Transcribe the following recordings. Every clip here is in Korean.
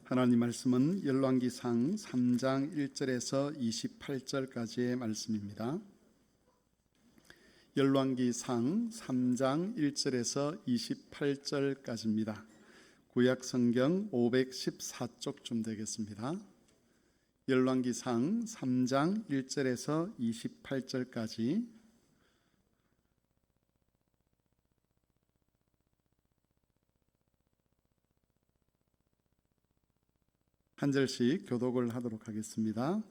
하나님 말씀은 열왕기상 3장 1절에서 28절까지의 말씀입니다. 열왕기상 3장 1절에서 28절까지입니다. 구약성경 514쪽쯤 되겠습니다. 열왕기상 3장 1절에서 28절까지 한 절씩 교독을 하도록 하겠습니다.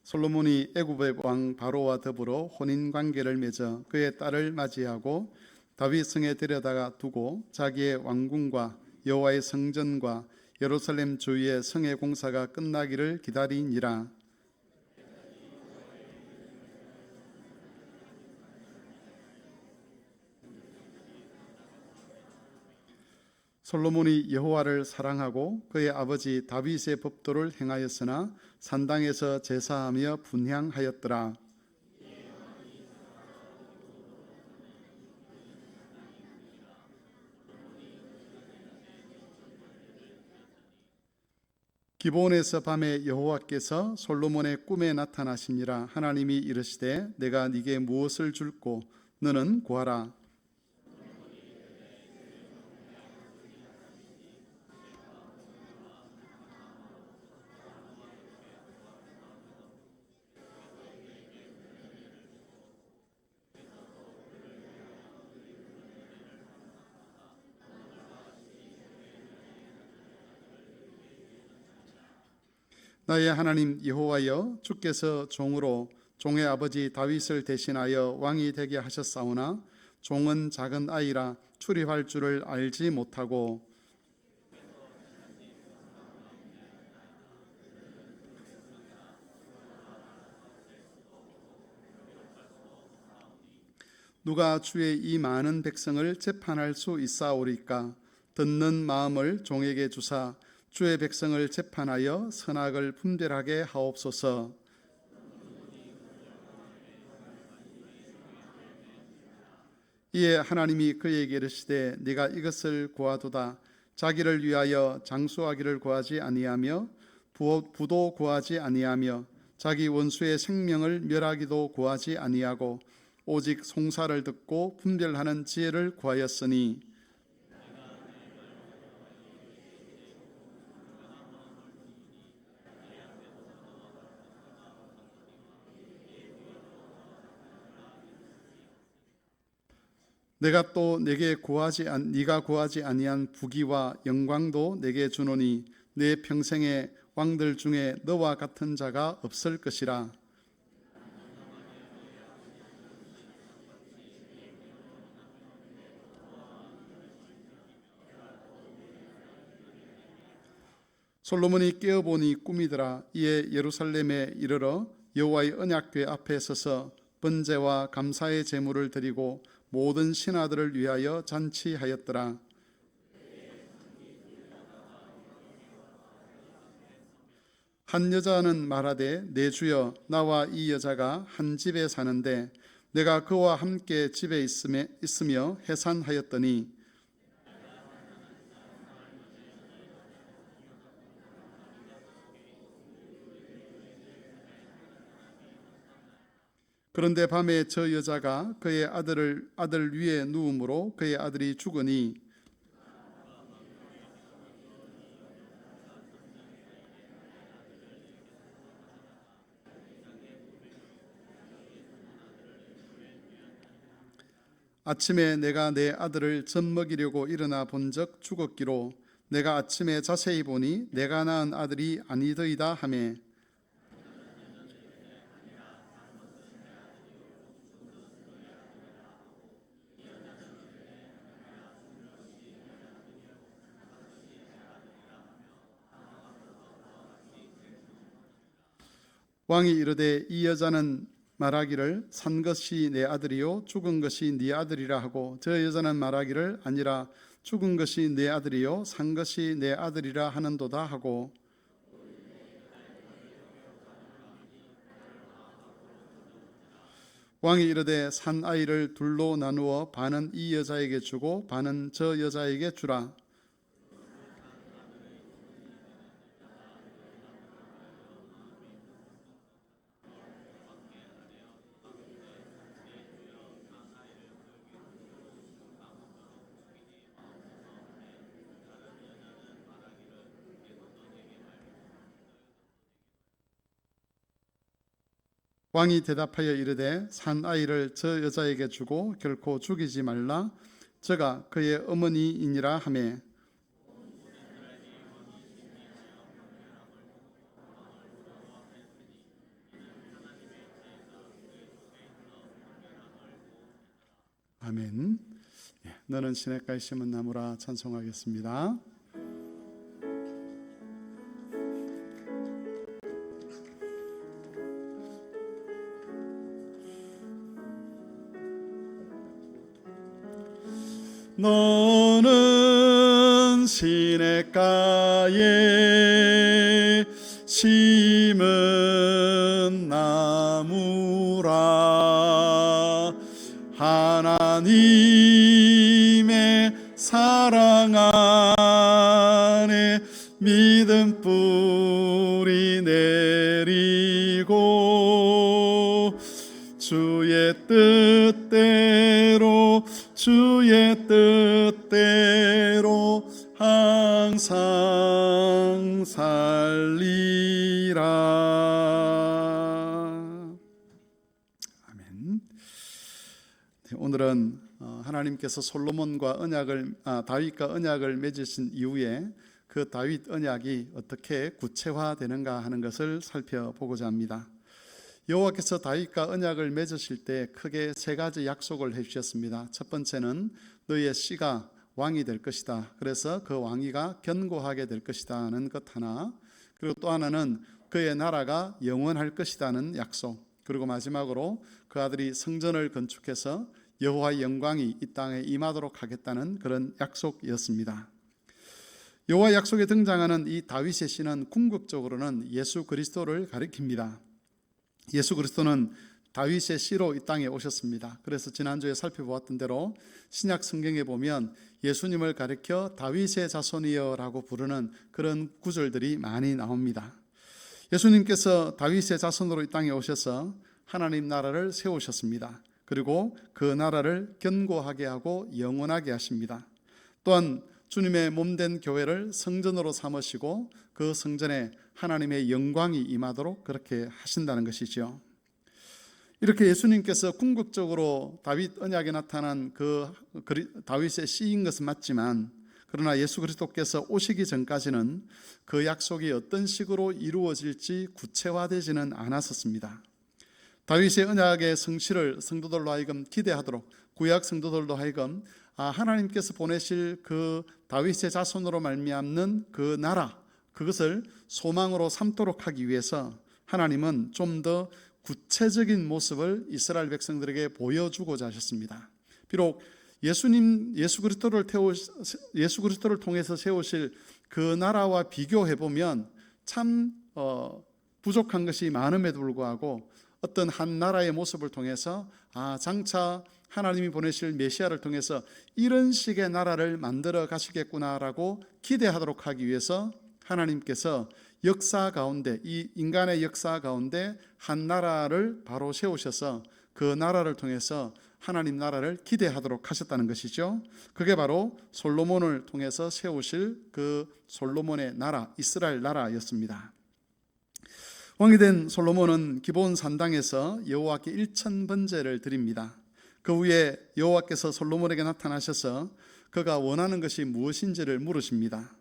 솔로몬이 애굽의 왕 바로와 더불어 혼인 관계를 맺어 그의 딸을 맞이하고 다윗 성에 데려다가 두고 자기의 왕궁과 여호와의 성전과 예루살렘 주위의 성의 공사가 끝나기를 기다리니라. 솔로몬이 여호와를 사랑하고 그의 아버지 다윗의 법도를 행하였으나 산당에서 제사하며 분향하였더라. 기브온에서 밤에 여호와께서 솔로몬의 꿈에 나타나시니라. 하나님이 이르시되 내가 네게 무엇을 줄꼬 너는 구하라. 나의 하나님 여호와여, 주께서 종으로 종의 아버지 다윗을 대신하여 왕이 되게 하셨사오나 종은 작은 아이라 출입할 줄을 알지 못하고 누가 주의 이 많은 백성을 재판할 수 있사오리까? 듣는 마음을 종에게 주사 주의 백성을 재판하여 선악을 분별하게 하옵소서. 이에 하나님이 그에게 이르시되 네가 이것을 구하도다. 자기를 위하여 장수하기를 구하지 아니하며 부도 구하지 아니하며 자기 원수의 생명을 멸하기도 구하지 아니하고 오직 송사를 듣고 분별하는 지혜를 구하였으니 내가 또 네가 구하지 아니한 부귀와 영광도 내게 주노니 내 평생의 왕들 중에 너와 같은 자가 없을 것이라. 솔로몬이 깨어보니 꿈이더라. 이에 예루살렘에 이르러 여호와의 언약궤 앞에 서서 번제와 감사의 제물을 드리고 모든 신하들을 위하여 잔치하였더라. 한 여자는 말하되 내 주여, 나와 이 여자가 한 집에 사는데 내가 그와 함께 집에 있으며 해산하였더니 그런데 밤에 저 여자가 그의 아들 위에 누움으로 그의 아들이 죽으니 아침에 내가 내 아들을 젖먹이려고 일어나 본즉 죽었기로 내가 아침에 자세히 보니 내가 낳은 아들이 아니더이다 하매 왕이 이르되 이 여자는 말하기를 산 것이 내 아들이요 죽은 것이 네 아들이라 하고 저 여자는 말하기를 아니라 죽은 것이 내 아들이요 산 것이 내 아들이라 하는도다 하고 왕이 이르되 산 아이를 둘로 나누어 반은 이 여자에게 주고 반은 저 여자에게 주라. 왕이 대답하여 이르되 산 아이를 저 여자에게 주고 결코 죽이지 말라. 저가 그의 어머니이니라 하매 아멘. 너는 시냇가에 심은 나무라 찬송하겠습니다. 너는 시냇가에 심은 나무라. 하나님의 사랑 안에 믿음 뿌리 내리고 주의 뜻대로 항상 살리라. 아멘. 오늘은 하나님께서 솔로몬과 다윗과 언약을 맺으신 이후에 그 다윗 언약이 어떻게 구체화되는가 하는 것을 살펴보고자 합니다. 여호와께서 다윗과 언약을 맺으실 때 크게 세 가지 약속을 해주셨습니다. 첫 번째는 너의 씨가 왕이 될 것이다. 그래서 그 왕위가 견고하게 될 것이다 하는 것 하나, 그리고 또 하나는 그의 나라가 영원할 것이라는 약속, 그리고 마지막으로 그 아들이 성전을 건축해서 여호와의 영광이 이 땅에 임하도록 하겠다는 그런 약속이었습니다. 여호와의 약속에 등장하는 이 다윗의 씨는 궁극적으로는 예수 그리스도를 가리킵니다. 예수 그리스도는 다윗의 씨로 이 땅에 오셨습니다. 그래서 지난주에 살펴보았던 대로 신약 성경에 보면 예수님을 가리켜 다윗의 자손이여 라고 부르는 그런 구절들이 많이 나옵니다. 예수님께서 다윗의 자손으로 이 땅에 오셔서 하나님 나라를 세우셨습니다. 그리고 그 나라를 견고하게 하고 영원하게 하십니다. 또한 주님의 몸된 교회를 성전으로 삼으시고 그 성전에 하나님의 영광이 임하도록 그렇게 하신다는 것이죠. 이렇게 예수님께서 궁극적으로 다윗 언약에 나타난 그 다윗의 씨인 것은 맞지만, 그러나 예수 그리스도께서 오시기 전까지는 그 약속이 어떤 식으로 이루어질지 구체화되지는 않았었습니다. 다윗의 언약의 성실을 성도들로 하여금 기대하도록, 구약 성도들도 하여금 하나님께서 보내실 그 다윗의 자손으로 말미암는 그 나라, 그것을 소망으로 삼도록 하기 위해서 하나님은 좀 더 구체적인 모습을 이스라엘 백성들에게 보여주고자 하셨습니다. 비록 예수 그리스도를 통해서 세우실 그 나라와 비교해 보면 참 부족한 것이 많음에도 불구하고 어떤 한 나라의 모습을 통해서 장차 하나님이 보내실 메시아를 통해서 이런 식의 나라를 만들어 가시겠구나라고 기대하도록 하기 위해서 하나님께서 역사 가운데, 이 인간의 역사 가운데 한 나라를 바로 세우셔서 그 나라를 통해서 하나님 나라를 기대하도록 하셨다는 것이죠. 그게 바로 솔로몬을 통해서 세우실 그 솔로몬의 나라, 이스라엘 나라였습니다. 왕이 된 솔로몬은 기브온 산당에서 여호와께 일천번제를 드립니다. 그 후에 여호와께서 솔로몬에게 나타나셔서 그가 원하는 것이 무엇인지를 물으십니다.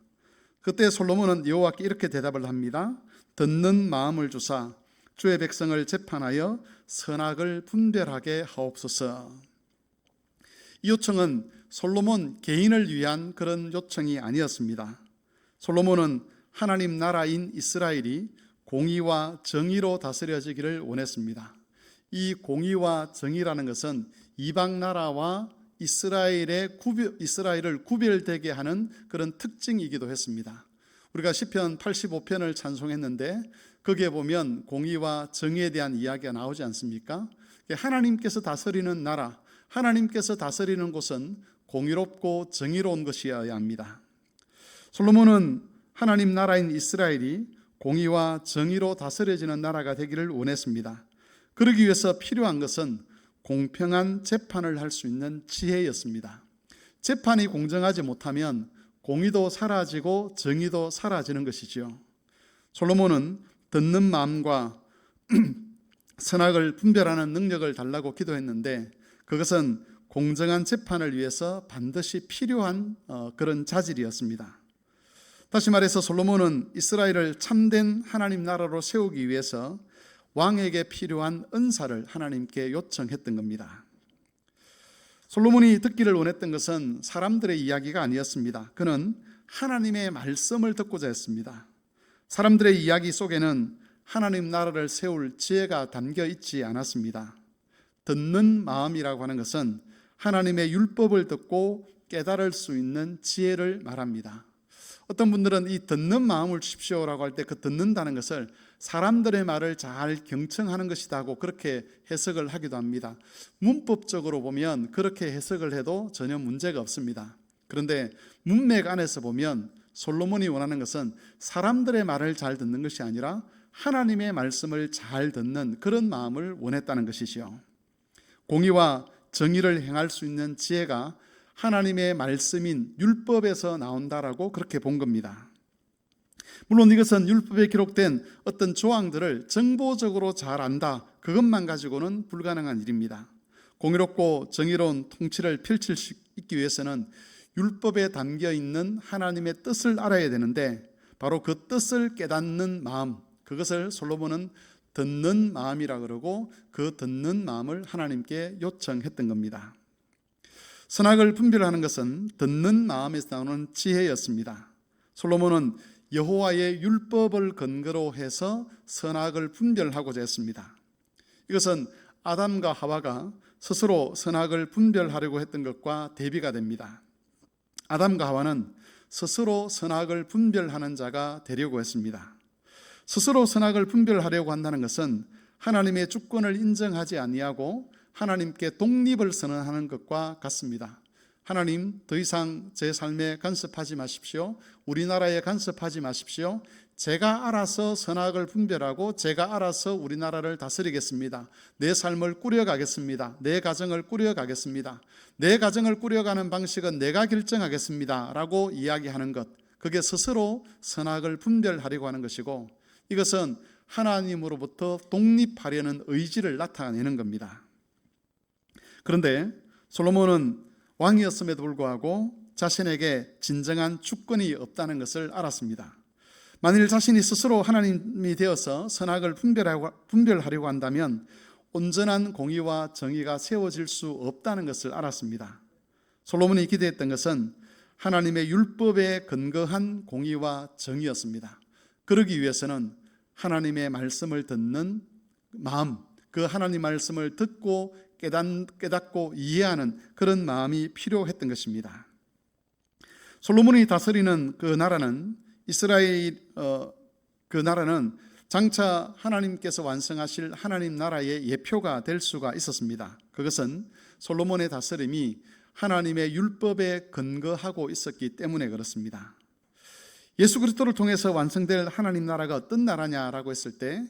그때 솔로몬은 여호와께 이렇게 대답을 합니다. 듣는 마음을 주사 주의 백성을 재판하여 선악을 분별하게 하옵소서. 이 요청은 솔로몬 개인을 위한 그런 요청이 아니었습니다. 솔로몬은 하나님 나라인 이스라엘이 공의와 정의로 다스려지기를 원했습니다. 이 공의와 정의라는 것은 이방 나라와 이스라엘을 구별되게 하는 그런 특징이기도 했습니다. 우리가 시편 85편을 찬송했는데 거기에 보면 공의와 정의에 대한 이야기가 나오지 않습니까? 하나님께서 다스리는 나라, 하나님께서 다스리는 곳은 공의롭고 정의로운 것이어야 합니다. 솔로몬은 하나님 나라인 이스라엘이 공의와 정의로 다스려지는 나라가 되기를 원했습니다. 그러기 위해서 필요한 것은 공평한 재판을 할 수 있는 지혜였습니다. 재판이 공정하지 못하면 공의도 사라지고 정의도 사라지는 것이지요. 솔로몬은 듣는 마음과 선악을 분별하는 능력을 달라고 기도했는데 그것은 공정한 재판을 위해서 반드시 필요한 그런 자질이었습니다. 다시 말해서 솔로몬은 이스라엘을 참된 하나님 나라로 세우기 위해서 왕에게 필요한 은사를 하나님께 요청했던 겁니다. 솔로몬이 듣기를 원했던 것은 사람들의 이야기가 아니었습니다. 그는 하나님의 말씀을 듣고자 했습니다. 사람들의 이야기 속에는 하나님 나라를 세울 지혜가 담겨 있지 않았습니다. 듣는 마음이라고 하는 것은 하나님의 율법을 듣고 깨달을 수 있는 지혜를 말합니다. 어떤 분들은 이 듣는 마음을 주십시오라고 할 때 그 듣는다는 것을 사람들의 말을 잘 경청하는 것이다 하고 그렇게 해석을 하기도 합니다. 문법적으로 보면 그렇게 해석을 해도 전혀 문제가 없습니다. 그런데 문맥 안에서 보면 솔로몬이 원하는 것은 사람들의 말을 잘 듣는 것이 아니라 하나님의 말씀을 잘 듣는 그런 마음을 원했다는 것이지요. 공의와 정의를 행할 수 있는 지혜가 하나님의 말씀인 율법에서 나온다라고 그렇게 본 겁니다. 물론 이것은 율법에 기록된 어떤 조항들을 정보적으로 잘 안다, 그것만 가지고는 불가능한 일입니다. 공의롭고 정의로운 통치를 펼칠 수 있기 위해서는 율법에 담겨 있는 하나님의 뜻을 알아야 되는데 바로 그 뜻을 깨닫는 마음, 그것을 솔로몬은 듣는 마음이라 그러고 그 듣는 마음을 하나님께 요청했던 겁니다. 선악을 분별하는 것은 듣는 마음에서 나오는 지혜였습니다. 솔로몬은 여호와의 율법을 근거로 해서 선악을 분별하고자 했습니다. 이것은 아담과 하와가 스스로 선악을 분별하려고 했던 것과 대비가 됩니다. 아담과 하와는 스스로 선악을 분별하는 자가 되려고 했습니다. 스스로 선악을 분별하려고 한다는 것은 하나님의 주권을 인정하지 아니하고 하나님께 독립을 선언하는 것과 같습니다. 하나님, 더 이상 제 삶에 간섭하지 마십시오. 우리나라에 간섭하지 마십시오. 제가 알아서 선악을 분별하고 제가 알아서 우리나라를 다스리겠습니다. 내 삶을 꾸려가겠습니다. 내 가정을 꾸려가겠습니다. 내 가정을 꾸려가는 방식은 내가 결정하겠습니다 라고 이야기하는 것, 그게 스스로 선악을 분별하려고 하는 것이고, 이것은 하나님으로부터 독립하려는 의지를 나타내는 겁니다. 그런데 솔로몬은 왕이었음에도 불구하고 자신에게 진정한 주권이 없다는 것을 알았습니다. 만일 자신이 스스로 하나님이 되어서 선악을 분별하려고 한다면 온전한 공의와 정의가 세워질 수 없다는 것을 알았습니다. 솔로몬이 기대했던 것은 하나님의 율법에 근거한 공의와 정의였습니다. 그러기 위해서는 하나님의 말씀을 듣는 마음, 그 하나님 말씀을 듣고 깨닫고 이해하는 그런 마음이 필요했던 것입니다. 솔로몬이 다스리는 그 나라는 그 나라는 장차 하나님께서 완성하실 하나님 나라의 예표가 될 수가 있었습니다. 그것은 솔로몬의 다스림이 하나님의 율법에 근거하고 있었기 때문에 그렇습니다. 예수 그리스도를 통해서 완성될 하나님 나라가 어떤 나라냐라고 했을 때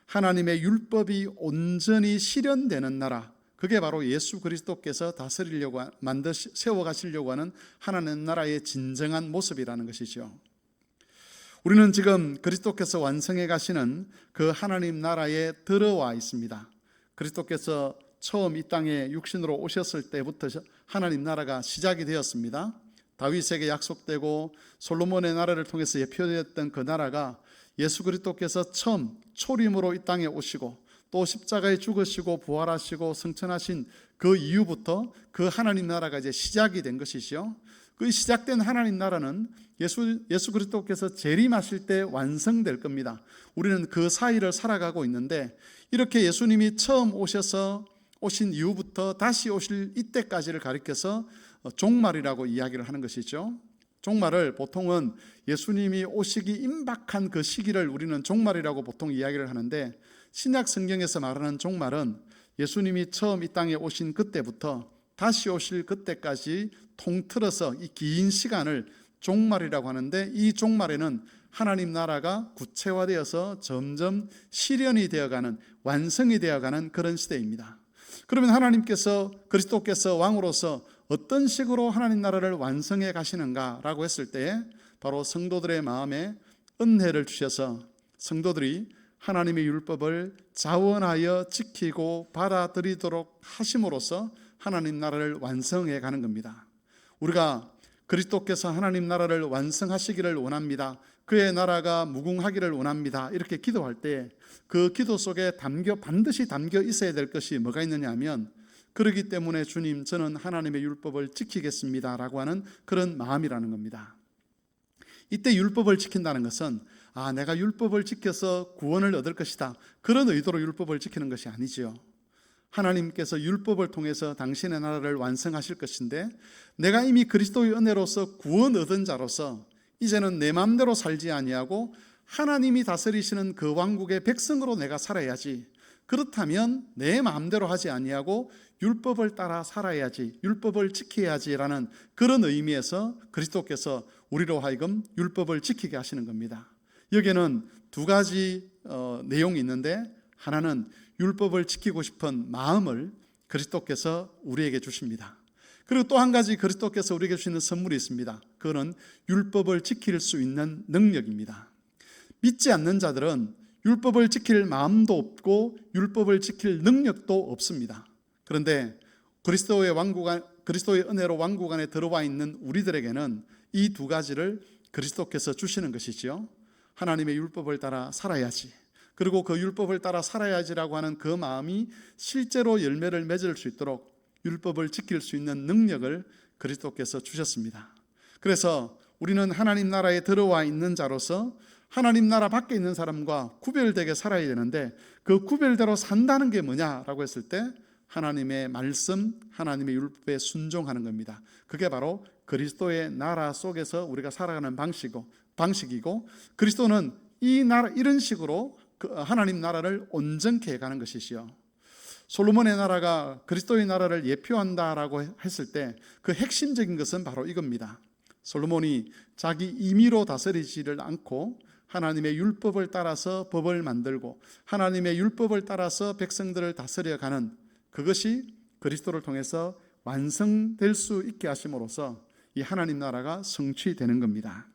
하나님의 율법이 온전히 실현되는 나라, 그게 바로 예수 그리스도께서 다스리려고 세워가시려고 하는 하나님 나라의 진정한 모습이라는 것이죠. 우리는 지금 그리스도께서 완성해 가시는 그 하나님 나라에 들어와 있습니다. 그리스도께서 처음 이 땅에 육신으로 오셨을 때부터 하나님 나라가 시작이 되었습니다. 다윗에게 약속되고 솔로몬의 나라를 통해서 예표되었던 그 나라가 예수 그리스도께서 처음 초림으로 이 땅에 오시고 또 십자가에 죽으시고 부활하시고 승천하신 그 이후부터 그 하나님 나라가 이제 시작이 된 것이죠. 그 시작된 하나님 나라는 예수 그리스도께서 재림하실 때 완성될 겁니다. 우리는 그 사이를 살아가고 있는데 이렇게 예수님이 처음 오신 이후부터 다시 오실 이때까지를 가리켜서 종말이라고 이야기를 하는 것이죠. 종말을 보통은 예수님이 오시기 임박한 그 시기를 우리는 종말이라고 보통 이야기를 하는데, 신약 성경에서 말하는 종말은 예수님이 처음 이 땅에 오신 그때부터 다시 오실 그때까지 통틀어서 이 긴 시간을 종말이라고 하는데, 이 종말에는 하나님 나라가 구체화되어서 점점 실현이 되어가는, 완성이 되어가는 그런 시대입니다. 그러면 하나님께서, 그리스도께서 왕으로서 어떤 식으로 하나님 나라를 완성해 가시는가라고 했을 때 바로 성도들의 마음에 은혜를 주셔서 성도들이 하나님의 율법을 자원하여 지키고 받아들이도록 하심으로써 하나님 나라를 완성해 가는 겁니다. 우리가 그리스도께서 하나님 나라를 완성하시기를 원합니다. 그의 나라가 무궁하기를 원합니다. 이렇게 기도할 때 그 기도 속에 반드시 담겨 있어야 될 것이 뭐가 있느냐 하면, 그렇기 때문에 주님, 저는 하나님의 율법을 지키겠습니다 라고 하는 그런 마음이라는 겁니다. 이때 율법을 지킨다는 것은 내가 율법을 지켜서 구원을 얻을 것이다, 그런 의도로 율법을 지키는 것이 아니지요. 하나님께서 율법을 통해서 당신의 나라를 완성하실 것인데, 내가 이미 그리스도의 은혜로서 구원 얻은 자로서 이제는 내 마음대로 살지 아니하고 하나님이 다스리시는 그 왕국의 백성으로 내가 살아야지. 그렇다면 내 마음대로 하지 아니하고 율법을 따라 살아야지, 율법을 지켜야지라는 그런 의미에서 그리스도께서 우리로 하여금 율법을 지키게 하시는 겁니다. 여기에는 두 가지 내용이 있는데, 하나는 율법을 지키고 싶은 마음을 그리스도께서 우리에게 주십니다. 그리고 또 한 가지 그리스도께서 우리에게 주시는 선물이 있습니다. 그거는 율법을 지킬 수 있는 능력입니다. 믿지 않는 자들은 율법을 지킬 마음도 없고 율법을 지킬 능력도 없습니다. 그런데 그리스도의 은혜로 왕국 안에 들어와 있는 우리들에게는 이 두 가지를 그리스도께서 주시는 것이지요. 하나님의 율법을 따라 살아야지, 그리고 그 율법을 따라 살아야지라고 하는 그 마음이 실제로 열매를 맺을 수 있도록 율법을 지킬 수 있는 능력을 그리스도께서 주셨습니다. 그래서 우리는 하나님 나라에 들어와 있는 자로서 하나님 나라 밖에 있는 사람과 구별되게 살아야 되는데, 그 구별대로 산다는 게 뭐냐라고 했을 때 하나님의 말씀, 하나님의 율법에 순종하는 겁니다. 그게 바로 그리스도의 나라 속에서 우리가 살아가는 방식이고, 그리스도는 이 나라, 이런 식으로 하나님 나라를 온전케 해가는 것이지요. 솔로몬의 나라가 그리스도의 나라를 예표한다라고 했을 때 그 핵심적인 것은 바로 이겁니다. 솔로몬이 자기 임의로 다스리지를 않고 하나님의 율법을 따라서 법을 만들고 하나님의 율법을 따라서 백성들을 다스려가는, 그것이 그리스도를 통해서 완성될 수 있게 하심으로써 이 하나님 나라가 성취되는 겁니다.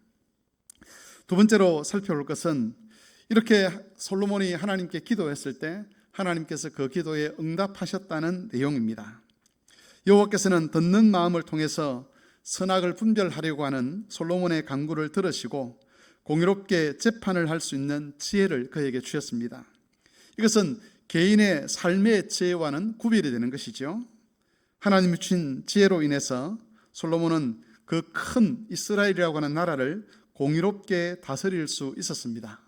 두 번째로 살펴볼 것은, 이렇게 솔로몬이 하나님께 기도했을 때 하나님께서 그 기도에 응답하셨다는 내용입니다. 여호와께서는 듣는 마음을 통해서 선악을 분별하려고 하는 솔로몬의 간구를 들으시고 공의롭게 재판을 할 수 있는 지혜를 그에게 주셨습니다. 이것은 개인의 삶의 지혜와는 구별이 되는 것이죠. 하나님이 주신 지혜로 인해서 솔로몬은 그 큰 이스라엘이라고 하는 나라를 공의롭게 다스릴 수 있었습니다.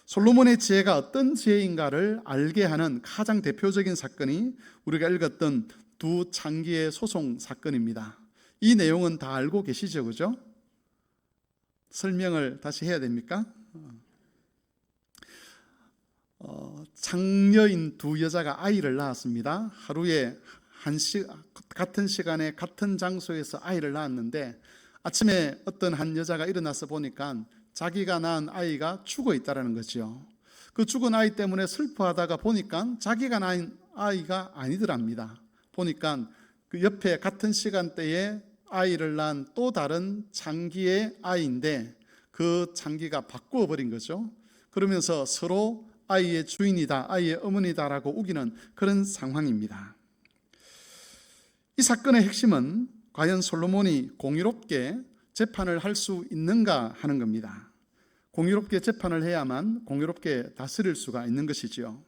솔로몬의 지혜가 어떤 지혜인가를 알게 하는 가장 대표적인 사건이 우리가 읽었던 두 창기의 소송 사건입니다. 이 내용은 다 알고 계시죠, 그죠? 설명을 다시 해야 됩니까? 창녀인 두 여자가 아이를 낳았습니다. 하루에 같은 시간에 같은 장소에서 아이를 낳았는데, 아침에 어떤 한 여자가 일어나서 보니까 자기가 낳은 아이가 죽어 있다는 거죠. 그 죽은 아이 때문에 슬퍼하다가 보니까 자기가 낳은 아이가 아니더랍니다. 보니까 그 옆에 같은 시간대에 아이를 낳은 또 다른 창기의 아이인데 그 창기가 바꾸어 버린 거죠. 그러면서 서로 아이의 주인이다, 아이의 어머니다라고 우기는 그런 상황입니다. 이 사건의 핵심은 과연 솔로몬이 공의롭게 재판을 할 수 있는가 하는 겁니다. 공의롭게 재판을 해야만 공의롭게 다스릴 수가 있는 것이지요.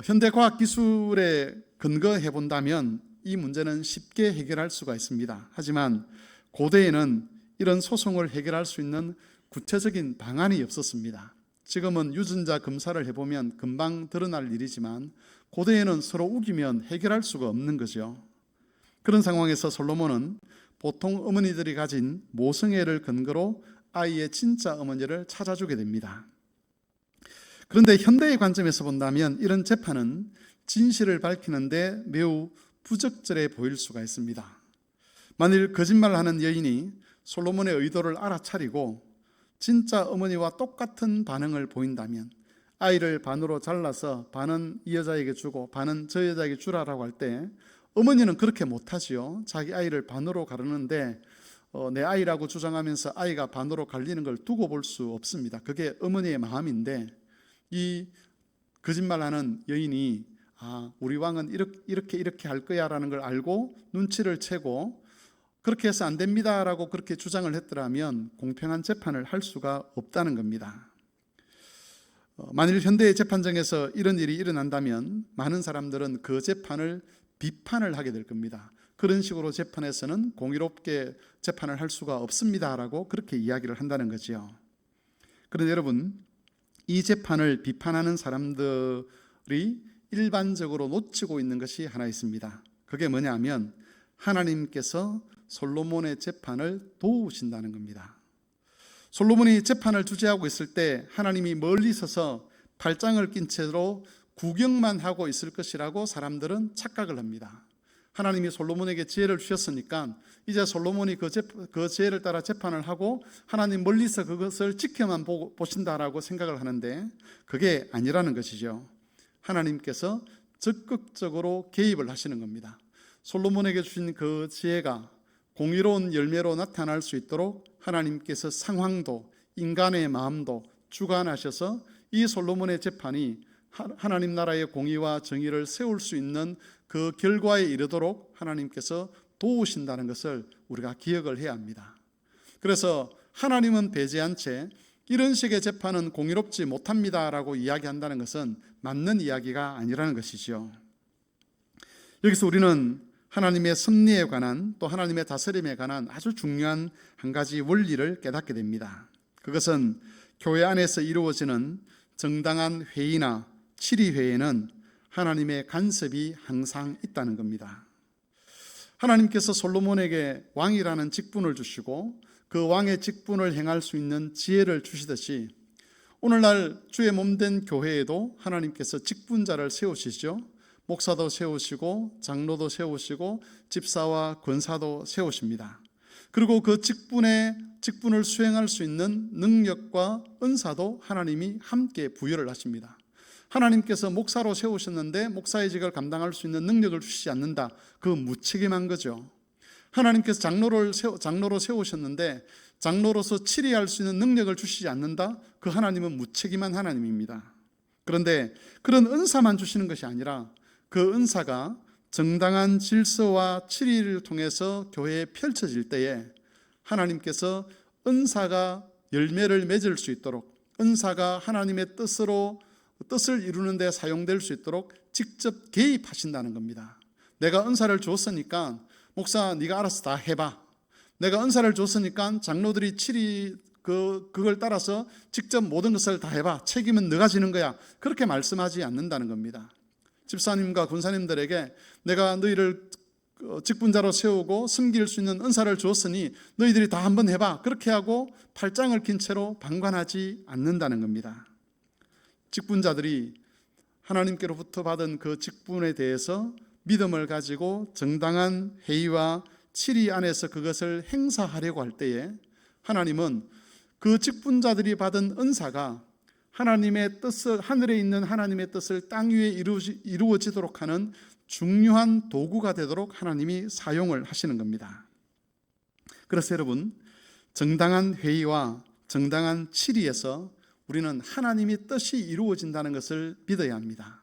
현대 과학 기술에 근거해 본다면 이 문제는 쉽게 해결할 수가 있습니다. 하지만 고대에는 이런 소송을 해결할 수 있는 구체적인 방안이 없었습니다. 지금은 유전자 검사를 해보면 금방 드러날 일이지만 고대에는 서로 우기면 해결할 수가 없는 거죠. 그런 상황에서 솔로몬은 보통 어머니들이 가진 모성애를 근거로 아이의 진짜 어머니를 찾아주게 됩니다. 그런데 현대의 관점에서 본다면 이런 재판은 진실을 밝히는데 매우 부적절해 보일 수가 있습니다. 만일 거짓말을 하는 여인이 솔로몬의 의도를 알아차리고 진짜 어머니와 똑같은 반응을 보인다면, 아이를 반으로 잘라서 반은 이 여자에게 주고 반은 저 여자에게 주라라고 할 때 어머니는 그렇게 못하지요. 자기 아이를 반으로 가르는데 내 아이라고 주장하면서 아이가 반으로 갈리는 걸 두고 볼 수 없습니다. 그게 어머니의 마음인데, 이 거짓말하는 여인이 우리 왕은 이렇게 할 거야라는 걸 알고 눈치를 채고 그렇게 해서 안 됩니다라고 그렇게 주장을 했더라면 공평한 재판을 할 수가 없다는 겁니다. 만일 현대의 재판정에서 이런 일이 일어난다면 많은 사람들은 그 재판을 비판을 하게 될 겁니다. 그런 식으로 재판에서는 공의롭게 재판을 할 수가 없습니다라고 그렇게 이야기를 한다는 거지요. 그런데 여러분, 이 재판을 비판하는 사람들이 일반적으로 놓치고 있는 것이 하나 있습니다. 그게 뭐냐면 하나님께서 솔로몬의 재판을 도우신다는 겁니다. 솔로몬이 재판을 주재하고 있을 때 하나님이 멀리 서서 팔짱을 낀 채로 구경만 하고 있을 것이라고 사람들은 착각을 합니다. 하나님이 솔로몬에게 지혜를 주셨으니까 이제 솔로몬이 그 지혜를 따라 재판을 하고 하나님 멀리서 그것을 지켜만 보신다라고 생각을 하는데 그게 아니라는 것이죠. 하나님께서 적극적으로 개입을 하시는 겁니다. 솔로몬에게 주신 그 지혜가 공의로운 열매로 나타날 수 있도록 하나님께서 상황도 인간의 마음도 주관하셔서 이 솔로몬의 재판이 하나님 나라의 공의와 정의를 세울 수 있는 그 결과에 이르도록 하나님께서 도우신다는 것을 우리가 기억을 해야 합니다. 그래서 하나님은 배제한 채 이런 식의 재판은 공의롭지 못합니다라고 이야기한다는 것은 맞는 이야기가 아니라는 것이죠. 여기서 우리는 하나님의 섭리에 관한 또 하나님의 다스림에 관한 아주 중요한 한 가지 원리를 깨닫게 됩니다. 그것은 교회 안에서 이루어지는 정당한 회의나 치리회에는 하나님의 간섭이 항상 있다는 겁니다. 하나님께서 솔로몬에게 왕이라는 직분을 주시고 그 왕의 직분을 행할 수 있는 지혜를 주시듯이 오늘날 주의 몸된 교회에도 하나님께서 직분자를 세우시죠. 목사도 세우시고 장로도 세우시고 집사와 권사도 세우십니다. 그리고 그 직분을 수행할 수 있는 능력과 은사도 하나님이 함께 부여를 하십니다. 하나님께서 목사로 세우셨는데 목사의 직을 감당할 수 있는 능력을 주시지 않는다. 그 무책임한 거죠. 하나님께서 장로로 세우셨는데 장로로서 치리할 수 있는 능력을 주시지 않는다. 그 하나님은 무책임한 하나님입니다. 그런데 그런 은사만 주시는 것이 아니라 그 은사가 정당한 질서와 치리를 통해서 교회에 펼쳐질 때에 하나님께서 은사가 열매를 맺을 수 있도록 은사가 하나님의 뜻을 이루는 데 사용될 수 있도록 직접 개입하신다는 겁니다. 내가 은사를 줬으니까 목사 네가 알아서 다 해봐. 내가 은사를 줬으니까 장로들이 그걸 따라서 직접 모든 것을 다 해봐. 책임은 네가 지는 거야. 그렇게 말씀하지 않는다는 겁니다. 집사님과 군사님들에게 내가 너희를 직분자로 세우고 섬길 수 있는 은사를 주었으니 너희들이 다 한번 해봐. 그렇게 하고 팔짱을 낀 채로 방관하지 않는다는 겁니다. 직분자들이 하나님께로부터 받은 그 직분에 대해서 믿음을 가지고 정당한 회의와 치리 안에서 그것을 행사하려고 할 때에 하나님은 그 직분자들이 받은 은사가 하나님의 뜻을, 하늘에 있는 하나님의 뜻을 땅 위에 이루어지도록 하는 중요한 도구가 되도록 하나님이 사용을 하시는 겁니다. 그래서 여러분, 정당한 회의와 정당한 치리에서 우리는 하나님의 뜻이 이루어진다는 것을 믿어야 합니다.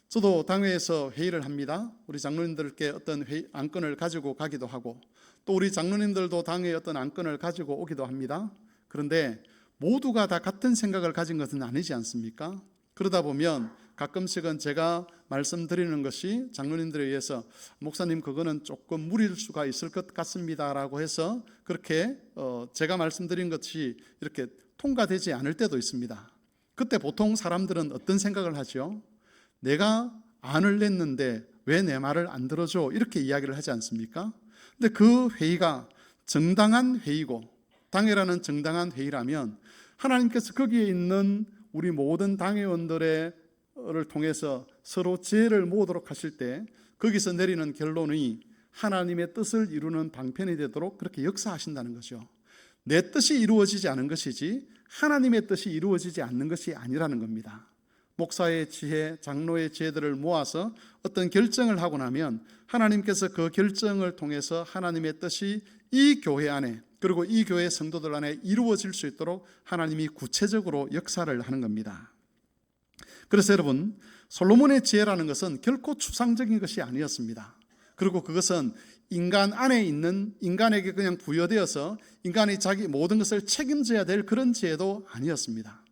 저도 당회에서 회의를 합니다. 우리 장로님들께 어떤 안건을 가지고 가기도 하고 또 우리 장로님들도 당회에 어떤 안건을 가지고 오기도 합니다. 그런데 모두가 다 같은 생각을 가진 것은 아니지 않습니까? 그러다 보면 가끔씩은 제가 말씀드리는 것이 장로님들에 의해서 목사님 그거는 조금 무리일 수가 있을 것 같습니다 라고 해서 그렇게 제가 말씀드린 것이 이렇게 통과되지 않을 때도 있습니다. 그때 보통 사람들은 어떤 생각을 하죠? 내가 안을 냈는데 왜 내 말을 안 들어줘? 이렇게 이야기를 하지 않습니까? 근데 그 회의가 정당한 회의고 당회라는 정당한 회의라면 하나님께서 거기에 있는 우리 모든 당회원들을 통해서 서로 지혜를 모으도록 하실 때 거기서 내리는 결론이 하나님의 뜻을 이루는 방편이 되도록 그렇게 역사하신다는 거죠. 내 뜻이 이루어지지 않은 것이지 하나님의 뜻이 이루어지지 않는 것이 아니라는 겁니다. 목사의 지혜, 장로의 지혜들을 모아서 어떤 결정을 하고 나면 하나님께서 그 결정을 통해서 하나님의 뜻이 이 교회 안에 그리고 이 교회 성도들 안에 이루어질 수 있도록 하나님이 구체적으로 역사를 하는 겁니다. 그래서 여러분, 솔로몬의 지혜라는 것은 결코 추상적인 것이 아니었습니다. 그리고 그것은 인간 안에 있는, 인간에게 그냥 부여되어서 인간이 자기 모든 것을 책임져야 될 그런 지혜도 아니었습니다.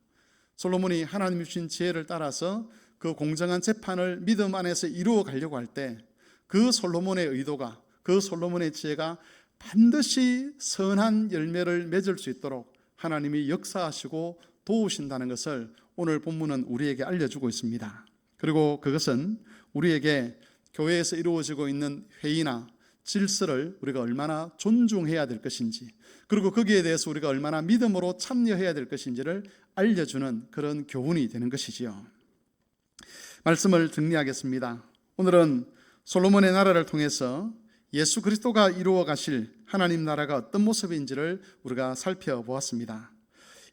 솔로몬이 하나님이 주신 지혜를 따라서 그 공정한 재판을 믿음 안에서 이루어 가려고 할 때 그 솔로몬의 의도가, 그 솔로몬의 지혜가 반드시 선한 열매를 맺을 수 있도록 하나님이 역사하시고 도우신다는 것을 오늘 본문은 우리에게 알려주고 있습니다. 그리고 그것은 우리에게 교회에서 이루어지고 있는 회의나 질서를 우리가 얼마나 존중해야 될 것인지, 그리고 거기에 대해서 우리가 얼마나 믿음으로 참여해야 될 것인지를 알려주는 그런 교훈이 되는 것이지요. 말씀을 정리하겠습니다. 오늘은 솔로몬의 나라를 통해서 예수 그리스도가 이루어 가실 하나님 나라가 어떤 모습인지를 우리가 살펴보았습니다.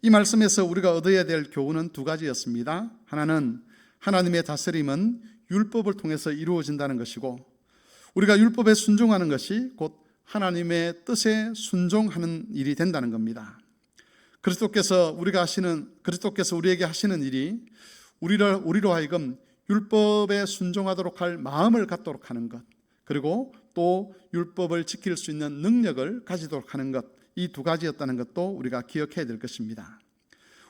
이 말씀에서 우리가 얻어야 될 교훈은 두 가지였습니다. 하나는 하나님의 다스림은 율법을 통해서 이루어진다는 것이고, 우리가 율법에 순종하는 것이 곧 하나님의 뜻에 순종하는 일이 된다는 겁니다. 그리스도께서 우리에게 하시는 일이 우리로 하여금 율법에 순종하도록 할 마음을 갖도록 하는 것, 그리고 또 율법을 지킬 수 있는 능력을 가지도록 하는 것, 이 두 가지였다는 것도 우리가 기억해야 될 것입니다.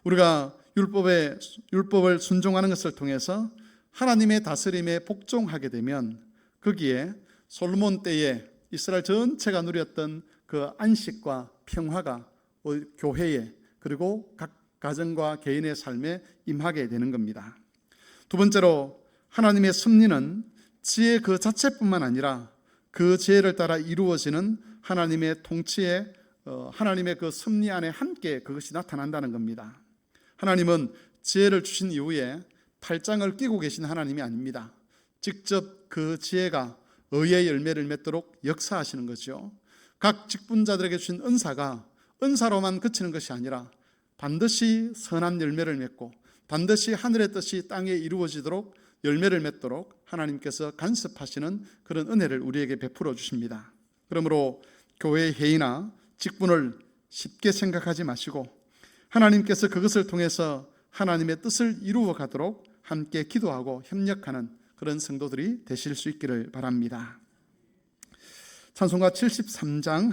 우리가 율법을 순종하는 것을 통해서 하나님의 다스림에 복종하게 되면 거기에 솔로몬 때에 이스라엘 전체가 누렸던 그 안식과 평화가 교회에, 그리고 각 가정과 개인의 삶에 임하게 되는 겁니다. 두 번째로, 하나님의 섭리는 지혜 그 자체뿐만 아니라 그 지혜를 따라 이루어지는 하나님의 통치에, 하나님의 그 섭리 안에 함께 그것이 나타난다는 겁니다. 하나님은 지혜를 주신 이후에 팔짱을 끼고 계신 하나님이 아닙니다. 직접 그 지혜가 의의 열매를 맺도록 역사하시는 거죠. 각 직분자들에게 주신 은사가 은사로만 그치는 것이 아니라 반드시 선한 열매를 맺고 반드시 하늘의 뜻이 땅에 이루어지도록 열매를 맺도록 하나님께서 간섭하시는 그런 은혜를 우리에게 베풀어 주십니다. 그러므로 교회의 회의나 직분을 쉽게 생각하지 마시고 하나님께서 그것을 통해서 하나님의 뜻을 이루어 가도록 함께 기도하고 협력하는 그런 성도들이 되실 수 있기를 바랍니다. 찬송가 73장